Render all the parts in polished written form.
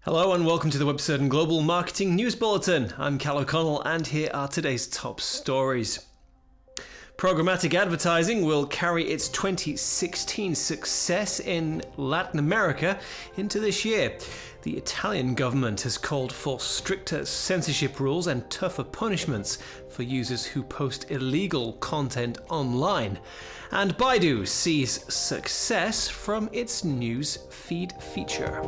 Hello and welcome to the Webcertain Global Marketing News Bulletin. I'm Cal O'Connell and here are today's top stories. Programmatic advertising will carry its 2016 success in Latin America into this year. The Italian government has called for stricter censorship rules and tougher punishments for users who post illegal content online. And Baidu sees success from its Newsfeed feature.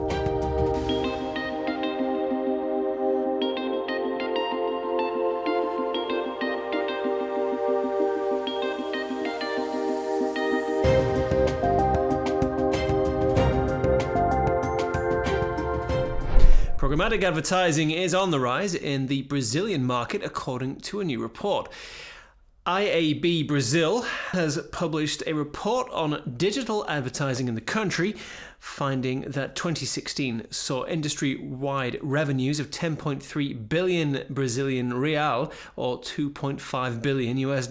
Programmatic advertising is on the rise in the Brazilian market, according to a new report. IAB Brazil has published a report on digital advertising in the country, finding that 2016 saw industry-wide revenues of 10.3 billion Brazilian real, or $2.5 billion US.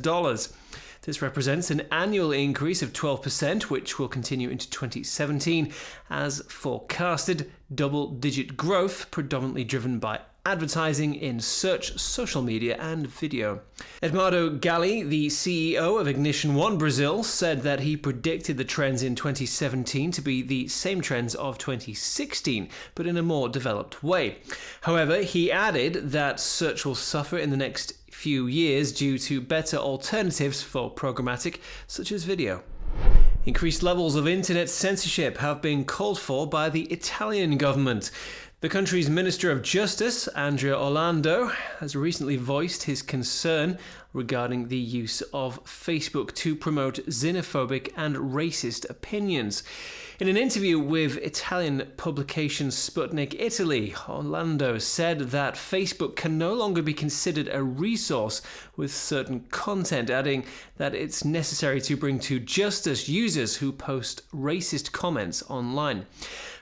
This represents an annual increase of 12%, which will continue into 2017, as forecasted double-digit growth, predominantly driven by advertising in search, social media, and video. Edmardo Galli, the CEO of IgnitionOne Brazil, said that he predicted the trends in 2017 to be the same trends of 2016, but in a more developed way. However, he added that search will suffer in the next few years due to better alternatives for programmatic, such as video. Increased levels of internet censorship have been called for by the Italian government. The country's Minister of Justice, Andrea Orlando, has recently voiced his concern regarding the use of Facebook to promote xenophobic and racist opinions. In an interview with Italian publication Sputnik Italy, Orlando said that Facebook can no longer be considered a resource with certain content, adding that it's necessary to bring to justice users who post racist comments online.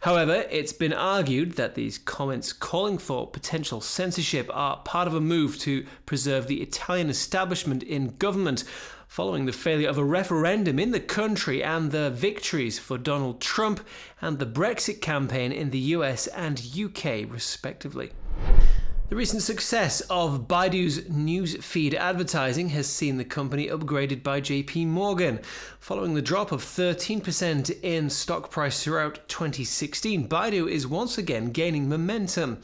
However, it's been argued that these comments calling for potential censorship are part of a move to preserve the Italian establishment in government, following the failure of a referendum in the country and the victories for Donald Trump and the Brexit campaign in the US and UK, respectively. The recent success of Baidu's Newsfeed Advertising has seen the company upgraded by JP Morgan. Following the drop of 13% in stock price throughout 2016, Baidu is once again gaining momentum.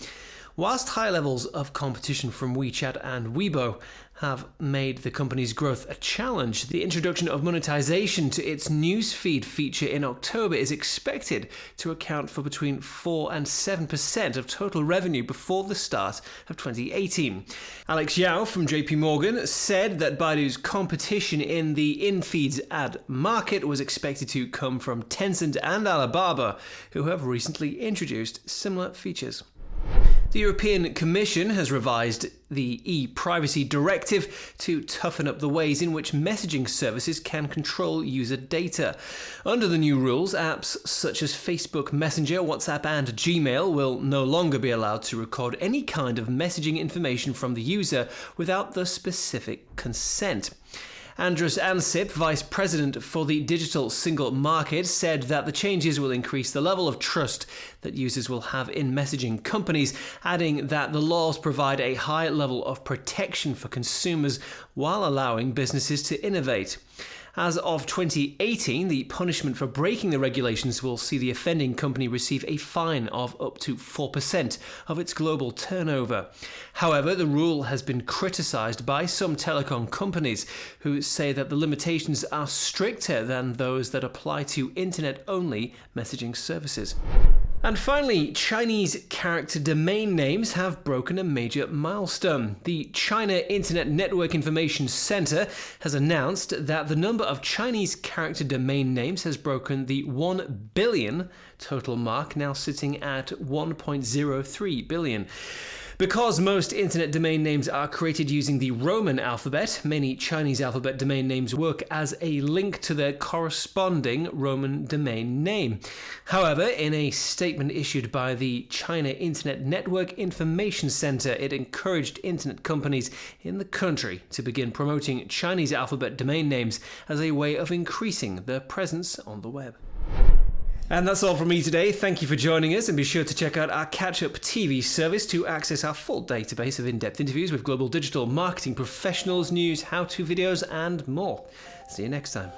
Whilst high levels of competition from WeChat and Weibo have made the company's growth a challenge, the introduction of monetization to its newsfeed feature in October is expected to account for between 4 and 7% of total revenue before the start of 2018. Alex Yao from JP Morgan said that Baidu's competition in the in-feeds ad market was expected to come from Tencent and Alibaba, who have recently introduced similar features. The European Commission has revised the e-privacy directive to toughen up the ways in which messaging services can control user data. Under the new rules, apps such as Facebook Messenger, WhatsApp, and Gmail will no longer be allowed to record any kind of messaging information from the user without the specific consent. Andrus Ansip, Vice President for the Digital Single Market, said that the changes will increase the level of trust that users will have in messaging companies, adding that the laws provide a high level of protection for consumers while allowing businesses to innovate. As of 2018, the punishment for breaking the regulations will see the offending company receive a fine of up to 4% of its global turnover. However, the rule has been criticized by some telecom companies who say that the limitations are stricter than those that apply to internet-only messaging services. And finally, Chinese character domain names have broken a major milestone. The China Internet Network Information Center has announced that the number of Chinese character domain names has broken the 1 billion total mark, now sitting at 1.03 billion. Because most internet domain names are created using the Roman alphabet, many Chinese alphabet domain names work as a link to their corresponding Roman domain name. However, in a statement issued by the China Internet Network Information Center, it encouraged internet companies in the country to begin promoting Chinese alphabet domain names as a way of increasing their presence on the web. And that's all from me today. Thank you for joining us, and be sure to check out our Catch-Up TV service to access our full database of in-depth interviews with global digital marketing professionals, news, how-to videos, and more. See you next time.